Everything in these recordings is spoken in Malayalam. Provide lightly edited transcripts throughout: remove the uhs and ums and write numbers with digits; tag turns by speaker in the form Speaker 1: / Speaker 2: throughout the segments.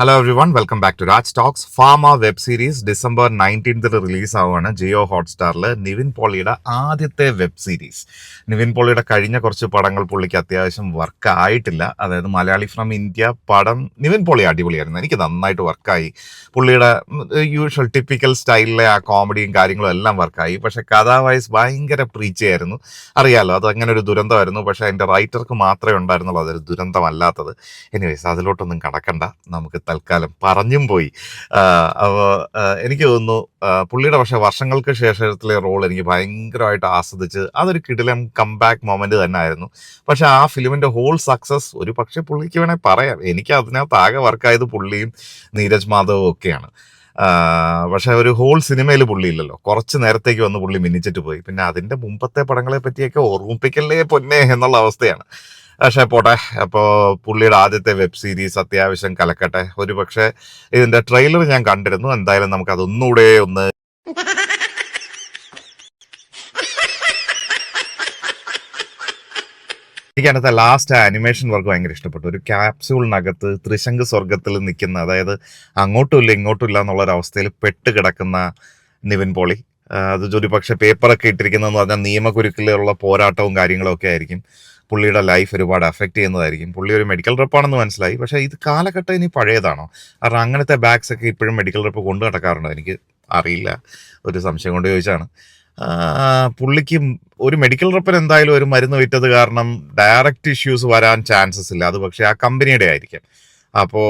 Speaker 1: Hello everyone, welcome back to Raj talks. Pharma web series December 19 release ആവുകയാണ് ജിയോ ഹോട്ട്സ്റ്റാറിൽ. നിവിൻ പോളിയുടെ ആദ്യത്തെ വെബ് സീരീസ്. നിവിൻ പോളിയുടെ കഴിഞ്ഞ കുറച്ച് പടങ്ങൾ പുള്ളിക്ക് അത്യാവശ്യം വർക്ക് ആയിട്ടില്ല. അതായത് മലയാളി ഫ്രം ഇന്ത്യ പടം നിവിൻ പോളി അടിപൊളിയായിരുന്നു, എനിക്ക് നന്നായിട്ട് വർക്കായി. പുള്ളിയുടെ യൂഷ്വൽ ടിപ്പിക്കൽ സ്റ്റൈലിലെ ആ കോമഡിയും കാര്യങ്ങളും എല്ലാം വർക്കായി. പക്ഷെ കഥാ വൈസ് ഭയങ്കര പ്രീച്ചയായിരുന്നു. അറിയാലോ, അത് അങ്ങനെ ഒരു ദുരന്തമായിരുന്നു. പക്ഷെ അതിൻ്റെ റൈറ്റർക്ക് മാത്രമേ ഉണ്ടായിരുന്നുള്ളൂ അതൊരു ദുരന്തമല്ലാത്തത്. എനിവേസ്, അതിലോട്ടൊന്നും കടക്കണ്ട, നമുക്ക് തൽക്കാലം പറഞ്ഞും പോയി. അപ്പോൾ എനിക്ക് തോന്നുന്നു പുള്ളിയുടെ പക്ഷേ വർഷങ്ങൾക്ക് ശേഷത്തിലെ റോൾ എനിക്ക് ഭയങ്കരമായിട്ട് ആസ്വദിച്ച് അതൊരു കിടിലം കംബാക്ക് മൊമെന്റ് തന്നെ ആയിരുന്നു. പക്ഷെ ആ ഫിലിമിന്റെ ഹോൾ സക്സസ് ഒരു പക്ഷേ പുള്ളിക്ക് വേണേൽ പറയാം. എനിക്ക് അതിനകത്ത് ആകെ വർക്കായത് പുള്ളിയും നീരജ് മാധവും ഒക്കെയാണ്. പക്ഷെ ഒരു ഹോൾ സിനിമയിൽ പുള്ളി ഇല്ലല്ലോ, കുറച്ച് നേരത്തേക്ക് വന്ന് പുള്ളി മിന്നിച്ചിട്ട് പോയി. പിന്നെ അതിന്റെ മുമ്പത്തെ പടങ്ങളെ പറ്റിയൊക്കെ ഓർമ്മിപ്പിക്കല്ലേ പൊന്നെ എന്നുള്ള അവസ്ഥയാണ്. പക്ഷെ പോട്ടെ, അപ്പോൾ പുള്ളിയുടെ ആദ്യത്തെ വെബ് സീരീസ് അത്യാവശ്യം കലക്കട്ടെ. ഒരു പക്ഷേ ഇതിന്റെ ട്രെയിലർ ഞാൻ കണ്ടിരുന്നു. എന്തായാലും നമുക്ക് അതൊന്നുകൂടെ ഒന്ന് എനിക്ക് അതിനകത്ത് ലാസ്റ്റ് ആനിമേഷൻ വർക്ക് ഭയങ്കര ഇഷ്ടപ്പെട്ടു. ഒരു ക്യാപ്സ്യൂളിനകത്ത് ത്രിശങ്ക് സ്വർഗത്തിൽ നിൽക്കുന്ന, അതായത് അങ്ങോട്ടും ഇല്ല ഇങ്ങോട്ടും ഇല്ല എന്നുള്ളൊരവസ്ഥയിൽ പെട്ട് കിടക്കുന്ന നിവിൻ പോളി. അത് ഒരു പക്ഷെ പേപ്പറൊക്കെ ഇട്ടിരിക്കുന്നതെന്ന് പറഞ്ഞാൽ നിയമകുരുക്കിലുള്ള പോരാട്ടവും കാര്യങ്ങളും ഒക്കെ ആയിരിക്കും. പുള്ളിയുടെ ലൈഫ് ഒരുപാട് അഫക്റ്റ് ചെയ്യുന്നതായിരിക്കും. പുള്ളി ഒരു മെഡിക്കൽ റെപ്പാണെന്ന് മനസ്സിലായി. പക്ഷേ ഇത് കാലഘട്ടം ഇനി പഴയതാണോ? കാരണം അങ്ങനത്തെ ബാഗ്സ് ഒക്കെ ഇപ്പോഴും മെഡിക്കൽ റെപ്പ് കൊണ്ടു നടക്കാറുണ്ടോ? എനിക്ക് അറിയില്ല, ഒരു സംശയം കൊണ്ട് ചോദിച്ചാണ്. പുള്ളിക്ക് ഒരു മെഡിക്കൽ റെപ്പിന് എന്തായാലും ഒരു മരുന്ന് വിറ്റത് കാരണം ഡയറക്റ്റ് ഇഷ്യൂസ് വരാൻ ചാൻസസ് ഇല്ല. അത് പക്ഷേ ആ കമ്പനിയുടെ ആയിരിക്കും. അപ്പോൾ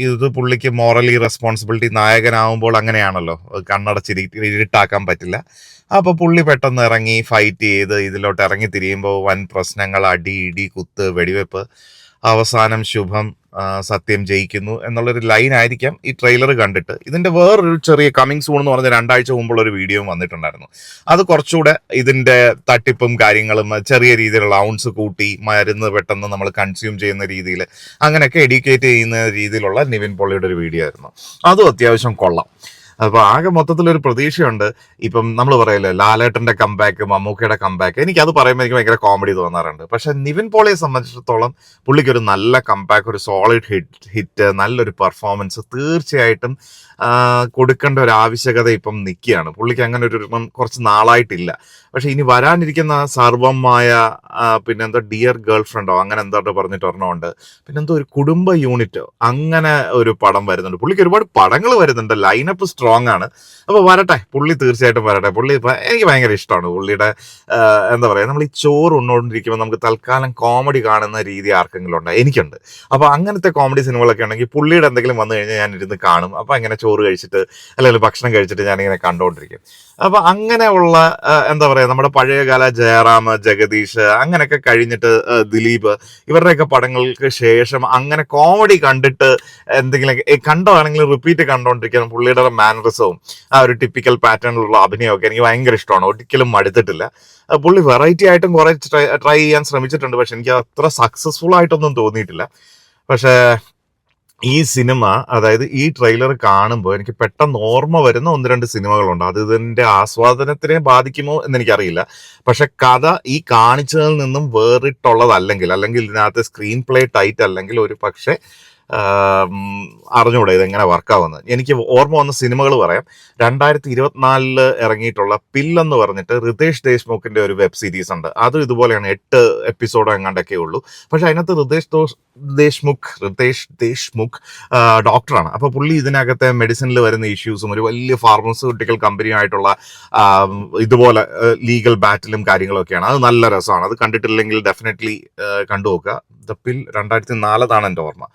Speaker 1: ഇത് പുള്ളിക്ക് മോറലി റെസ്പോൺസിബിലിറ്റി, നായകനാവുമ്പോൾ അങ്ങനെയാണല്ലോ, ഇരുട്ടാക്കാൻ പറ്റില്ല. അപ്പോൾ പുള്ളി പെട്ടെന്ന് ഇറങ്ങി ഫൈറ്റ് ചെയ്ത് ഇതിലോട്ട് ഇറങ്ങി തിരിയുമ്പോൾ വൻ പ്രശ്നങ്ങൾ, അടി ഇടി കുത്ത് വെടിവെപ്പ്, അവസാനം ശുഭം, സത്യം ജയിക്കുന്നു എന്നുള്ളൊരു ലൈൻ ആയിരിക്കാം ഈ ട്രെയിലർ കണ്ടിട്ട്. ഇതിന്റെ വേറൊരു ചെറിയ കമ്മിങ് സൂൺ എന്ന് പറഞ്ഞ 2 ആഴ്ച മുമ്പുള്ള ഒരു വീഡിയോയും വന്നിട്ടുണ്ടായിരുന്നു. അത് കുറച്ചുകൂടെ ഇതിന്റെ തട്ടിപ്പും കാര്യങ്ങളും, ചെറിയ രീതിയിലുള്ള ഔൺസ് കൂട്ടി മരുന്ന് പെട്ടെന്ന് നമ്മൾ കൺസ്യൂം ചെയ്യുന്ന രീതിയിൽ അങ്ങനെയൊക്കെ എഡ്യൂക്കേറ്റ് ചെയ്യുന്ന രീതിയിലുള്ള നിവിൻ പോളിയുടെ ഒരു വീഡിയോ ആയിരുന്നു. അതും അത്യാവശ്യം കൊള്ളാം. അപ്പൊ ആകെ മൊത്തത്തിലൊരു പ്രതീക്ഷയുണ്ട്. ഇപ്പം നമ്മൾ പറയല്ലോ ലാലേട്ടന്റെ കംബാക്ക്, മമ്മൂക്കയുടെ കംബാക്ക്, എനിക്ക് അത് പറയുമ്പോൾ എനിക്ക് ഭയങ്കര കോമഡി തോന്നാറുണ്ട്. പക്ഷെ നിവിൻ പോളിയെ സംബന്ധിച്ചിടത്തോളം പുള്ളിക്ക് ഒരു നല്ല കംബാക്ക്, ഒരു സോളിഡ് ഹിറ്റ്, നല്ലൊരു പെർഫോമൻസ് തീർച്ചയായിട്ടും കൊടുക്കേണ്ട ഒരു ആവശ്യകത ഇപ്പം നിൽക്കുകയാണ്. പുള്ളിക്ക് അങ്ങനെ ഒരു കുറച്ച് നാളായിട്ടില്ല. പക്ഷെ ഇനി വരാനിരിക്കുന്ന സർവമായ, പിന്നെന്തോ ഡിയർ ഗേൾ ഫ്രണ്ടോ അങ്ങനെ എന്തോ പറഞ്ഞിട്ട് ഒരെണ്ണമുണ്ട്. പിന്നെന്തോ ഒരു കുടുംബ യൂണിറ്റോ അങ്ങനെ ഒരു പടം വരുന്നുണ്ട്. പുള്ളിക്ക് ഒരുപാട് പടങ്ങൾ വരുന്നുണ്ട്, ലൈനപ്പ് സ്ട്രോങ് ആണ്. അപ്പോൾ വരട്ടെ, പുള്ളി തീർച്ചയായിട്ടും വരട്ടെ. പുള്ളി എനിക്ക് ഭയങ്കര ഇഷ്ടമാണ് പുള്ളിയുടെ. എന്താ പറയുക, നമ്മൾ ഈ ചോറ് ഉണ്ണോണ്ടിരിക്കുമ്പോൾ നമുക്ക് തൽക്കാലം കോമഡി കാണുന്ന രീതി ആർക്കെങ്കിലും ഉണ്ടോ? എനിക്കുണ്ട്. അപ്പോൾ അങ്ങനത്തെ കോമഡി സിനിമകളൊക്കെ ഉണ്ടെങ്കിൽ പുള്ളിയുടെ എന്തെങ്കിലും വന്നു കഴിഞ്ഞാൽ ഞാൻ ഇരുന്ന് കാണും. അപ്പോൾ അങ്ങനെ ചോറ് കഴിച്ചിട്ട് അല്ലെങ്കിൽ ഭക്ഷണം കഴിച്ചിട്ട് ഞാനിങ്ങനെ കണ്ടുകൊണ്ടിരിക്കും. അപ്പൊ അങ്ങനെയുള്ള എന്താ പറയാ, നമ്മുടെ പഴയകാല ജയറാം, ജഗദീഷ് അങ്ങനെയൊക്കെ കഴിഞ്ഞിട്ട് ദിലീപ്, ഇവരുടെയൊക്കെ പടങ്ങൾക്ക് ശേഷം അങ്ങനെ കോമഡി കണ്ടിട്ട് എന്തെങ്കിലും കണ്ടതാണെങ്കിലും റിപ്പീറ്റ് കണ്ടോണ്ടിരിക്കാൻ പുള്ളിയുടെ മാനറിസവും ആ ഒരു ടിപ്പിക്കൽ പാറ്റേണിലുള്ള അഭിനയമൊക്കെ എനിക്ക് ഭയങ്കര ഇഷ്ടമാണ്. ഒരിക്കലും മടുത്തിട്ടില്ല. പുള്ളി വെറൈറ്റി ആയിട്ടും കുറെ ട്രൈ ചെയ്യാൻ ശ്രമിച്ചിട്ടുണ്ട്. പക്ഷെ എനിക്ക് അത്ര സക്സസ്ഫുൾ ആയിട്ടൊന്നും തോന്നിയിട്ടില്ല. പക്ഷേ ഈ സിനിമ, അതായത് ഈ ട്രെയിലർ കാണുമ്പോൾ എനിക്ക് പെട്ടെന്ന് ഓർമ്മ വരുന്ന 1-2 സിനിമകളുണ്ട്. അത് ഇതിന്റെ ആസ്വാദനത്തിനെ ബാധിക്കുമോ എന്ന് എനിക്കറിയില്ല. പക്ഷെ കഥ ഈ കാണിച്ചതിൽ നിന്നും അല്ലെങ്കിൽ ഇതിനകത്ത് സ്ക്രീൻ പ്ലേ ടൈറ്റ് അല്ലെങ്കിൽ ഒരു പക്ഷേ അറിഞ്ഞൂടെ ഇതെങ്ങനെ വർക്കാവുന്നത്. എനിക്ക് ഓർമ്മ വന്ന സിനിമകൾ പറയാം. 2024 ഇറങ്ങിയിട്ടുള്ള പില്ലെന്ന് പറഞ്ഞിട്ട് റിതേഷ് ദേശ്മുഖിന്റെ ഒരു വെബ് സീരീസ് ഉണ്ട്. അതും ഇതുപോലെയാണ്, 8 എപ്പിസോഡോ എങ്ങാണ്ടൊക്കെ ഉള്ളൂ. പക്ഷെ അതിനകത്ത് റിതേഷ് ദേശ്മുഖ് ഡോക്ടറാണ്. അപ്പൊ പുള്ളി ഇതിനകത്തെ മെഡിസിനിൽ വരുന്ന ഇഷ്യൂസും ഒരു വലിയ ഫാർമസ്യൂട്ടിക്കൽ കമ്പനിയുമായിട്ടുള്ള ഇതുപോലെ ലീഗൽ ബാറ്റിലും കാര്യങ്ങളൊക്കെയാണ്. അത് നല്ല രസമാണ്. അത് കണ്ടിട്ടില്ലെങ്കിൽ ഡെഫിനറ്റ്ലി കണ്ടു നോക്കുക. ദ പിൽ 2004 എൻ്റെ ഓർമ്മ.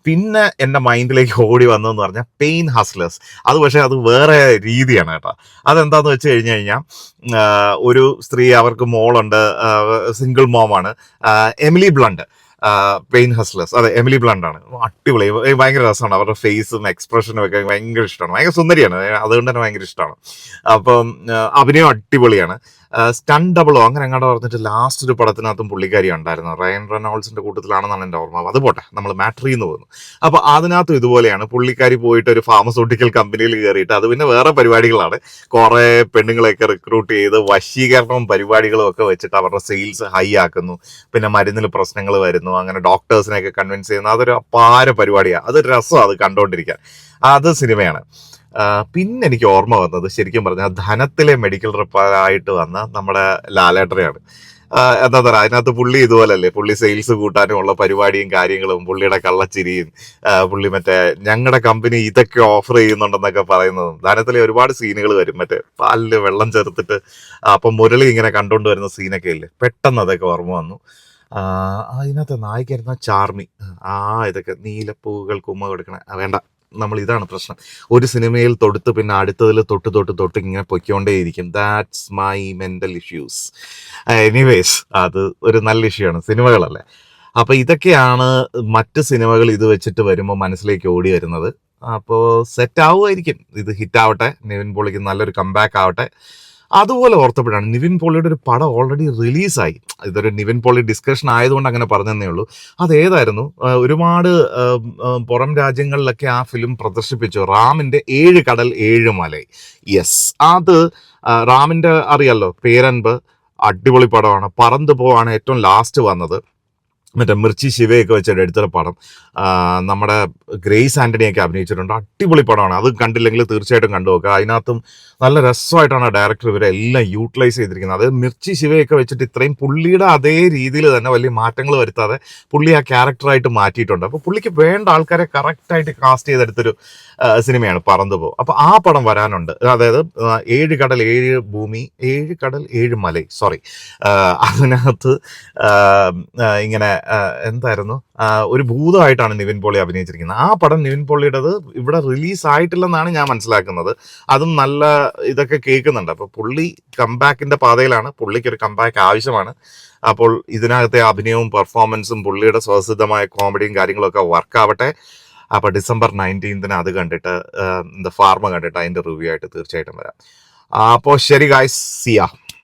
Speaker 1: പിന്നെ എൻ്റെ മൈൻഡിലേക്ക് ഓടി വന്നതെന്ന് പറഞ്ഞാൽ പെയിൻ ഹസ്ലേഴ്സ്. അത് പക്ഷേ അത് വേറെ രീതിയാണ് കേട്ടോ. അതെന്താന്ന് വെച്ച് കഴിഞ്ഞാൽ ഒരു സ്ത്രീ, അവർക്ക് മോളുണ്ട്, സിംഗിൾ മോമാണ്, എമിലി ബ്ലണ്ട്. പെയിൻ ഹസ്ലേഴ്സ്, അതെ, എമിലി ബ്ലണ്ട് ആണ്. അടിപൊളി, ഭയങ്കര രസമാണ്. അവരുടെ ഫേസും എക്സ്പ്രഷനും ഒക്കെ ഭയങ്കര ഇഷ്ടമാണ്. ഭയങ്കര സുന്ദരിയാണ്, അതുകൊണ്ട് തന്നെ ഭയങ്കര ഇഷ്ടമാണ്. അപ്പം അഭിനയം അടിപൊളിയാണ്. സ്റ്റൺ ഡബിളോ അങ്ങനെ എങ്ങാണ്ടോ പറഞ്ഞിട്ട് ലാസ്റ്റ് ഒരു പടത്തിനകത്തും പുള്ളിക്കാരി ഉണ്ടായിരുന്നു. റയൻ റെനോൾഡ്സിന്റെ കൂട്ടത്തിലാണെന്നാണ് എൻ്റെ ഓർമ്മ. അത് പോട്ടെ, നമ്മൾ മാട്രിയിൽ നിന്ന് പോകുന്നു. അപ്പൊ അതിനകത്തും ഇതുപോലെയാണ്, പുള്ളിക്കാരി പോയിട്ട് ഒരു ഫാർമസ്യൂട്ടിക്കൽ കമ്പനിയിൽ കയറിയിട്ട് അത് പിന്നെ വേറെ പരിപാടികളാണ്. കുറെ പെണ്ണുങ്ങളെയൊക്കെ റിക്രൂട്ട് ചെയ്ത് വശീകരണവും പരിപാടികളും ഒക്കെ വെച്ചിട്ട് അവരുടെ സെയിൽസ് ഹൈ ആക്കുന്നു. പിന്നെ മരുന്നിൽ പ്രശ്നങ്ങൾ വരുന്നു, അങ്ങനെ ഡോക്ടേഴ്സിനെയൊക്കെ കൺവിൻസ് ചെയ്യുന്നു. അതൊരു അപാര പരിപാടിയാണ്. അത് രസമാണ് അത് കണ്ടുകൊണ്ടിരിക്കാൻ. അത് സിനിമയാണ്. പിന്നെ എനിക്ക് ഓർമ്മ വന്നത് ശരിക്കും പറഞ്ഞാൽ ധനത്തിലെ മെഡിക്കൽ റിപ്പായിട്ട് വന്ന നമ്മുടെ ലാലേട്ടനെയാണ്. എന്താ പറയുക, അതിനകത്ത് പുള്ളി ഇതുപോലല്ലേ, പുള്ളി സെയിൽസ് കൂട്ടാനും ഉള്ള പരിപാടിയും കാര്യങ്ങളും, പുള്ളിയുടെ കള്ളച്ചിരിയും, പുള്ളി മറ്റേ ഞങ്ങളുടെ കമ്പനി ഇതൊക്കെ ഓഫർ ചെയ്യുന്നുണ്ടെന്നൊക്കെ പറയുന്നതും. ധനത്തിലെ ഒരുപാട് സീനുകൾ വരും, മറ്റേ പാലില് വെള്ളം ചേർത്തിട്ട് അപ്പം മുരളി ഇങ്ങനെ കണ്ടുകൊണ്ട് വരുന്ന സീനൊക്കെ ഇല്ലേ, പെട്ടെന്ന് അതൊക്കെ ഓർമ്മ വന്നു. അതിനകത്ത് നായികയായിരുന്ന ചാർമി. ഇതൊക്കെ നീലപ്പൂവുകൾക്ക് ഉമ്മ കൊടുക്കണ വേണ്ട, നമ്മൾ ഇതാണ് പ്രശ്നം. ഒരു സിനിമയിൽ തൊടുത്ത് പിന്നെ അടുത്തതിൽ തൊട്ട് തൊട്ട് തൊട്ട് ഇങ്ങനെ പൊയ്ക്കൊണ്ടേയിരിക്കും. That's my mental issues. Anyways, അത് ഒരു നല്ല ഇഷ്യൂ ആണ്, സിനിമകളല്ലേ. അപ്പൊ ഇതൊക്കെയാണ് മറ്റ് സിനിമകൾ ഇത് വെച്ചിട്ട് വരുമ്പോൾ മനസ്സിലേക്ക് ഓടി വരുന്നത്. അപ്പോൾ സെറ്റ് ആവുമായിരിക്കും, ഇത് ഹിറ്റ് ആവട്ടെ, നിവിൻ പോളിക്ക് നല്ലൊരു കംബാക്ക് ആവട്ടെ. അതുപോലെ ഓർത്തപ്പോഴാണ് നിവിൻ പോളിയുടെ ഒരു പടം ഓൾറെഡി റിലീസായി. ഇതൊരു നിവിൻ പോളി ഡിസ്കഷൻ ആയതുകൊണ്ട് അങ്ങനെ പറഞ്ഞതേ ഉള്ളൂ. അതേതായിരുന്നു, ഒരുപാട് പുറം രാജ്യങ്ങളിലൊക്കെ ആ ഫിലിം പ്രദർശിപ്പിച്ചു. റാമിന്റെ 7 കടൽ 7 മല. യെസ്, അത് റാമിന്റെ അറിയാലോ, പേരൻപ് അടിപൊളി പടമാണ്. പറന്ത് പോവാണ് ഏറ്റവും ലാസ്റ്റ് വന്നത്, മറ്റേ മിർച്ചി ശിവയൊക്കെ വെച്ചിട്ട് എടുത്തൊരു പടം. നമ്മുടെ ഗ്രേസ് ആന്റണിയൊക്കെ അഭിനയിച്ചിട്ടുണ്ട്. അടിപൊളി പടമാണ്. അത് കണ്ടില്ലെങ്കിൽ തീർച്ചയായിട്ടും കണ്ടു നോക്കുക. അതിനകത്തും നല്ല രസമായിട്ടാണ് ഡയറക്ടർ ഇവരെല്ലാം യൂട്ടിലൈസ് ചെയ്തിരിക്കുന്നത്. അത് മിർച്ചി ശിവയൊക്കെ വെച്ചിട്ട് ഇത്രയും പുള്ളിയുടെ അതേ രീതിയിൽ തന്നെ വലിയ മാറ്റങ്ങൾ വരുത്താതെ പുള്ളി ആ ക്യാരക്ടറായിട്ട് മാറ്റിയിട്ടുണ്ട്. അപ്പോൾ പുള്ളിക്ക് വേണ്ട ആൾക്കാരെ കറക്റ്റായിട്ട് കാസ്റ്റ് ചെയ്തെടുത്തൊരു സിനിമയാണ് പറന്ത് പോ. അപ്പോൾ ആ പടം വരാനുണ്ട്. അതായത് 7 കടൽ 7 ഭൂമി 7 കടൽ 7 മല, സോറി. അതിനകത്ത് ഇങ്ങനെ എന്തായിരുന്നു, ഒരു ഭൂതമായിട്ടാണ് നിവിൻ പോളി അഭിനയിച്ചിരിക്കുന്നത്. ആ പടം നിവിൻ പോളിയുടേത് ഇവിടെ റിലീസ് ആയിട്ടില്ലെന്നാണ് ഞാൻ മനസ്സിലാക്കുന്നത്. അതും നല്ല ഇതൊക്കെ കേൾക്കുന്നുണ്ട്. അപ്പോൾ പുള്ളി കംബാക്കിന്റെ പാതയിലാണ്, പുള്ളിക്ക് ഒരു കംബാക്ക് ആവശ്യമാണ്. അപ്പോൾ ഇതിനകത്തെ അഭിനയവും പെർഫോമൻസും പുള്ളിയുടെ സ്വസിദ്ധമായ കോമഡിയും കാര്യങ്ങളൊക്കെ വർക്കാവട്ടെ. അപ്പോൾ December 19 അത് കണ്ടിട്ട് ദ ഫാർമ കണ്ടിട്ട് അതിന്റെ റിവ്യൂ ആയിട്ട് തീർച്ചയായിട്ടും വരാം. അപ്പോൾ ശരി ഗായ്സ്, സിയാ.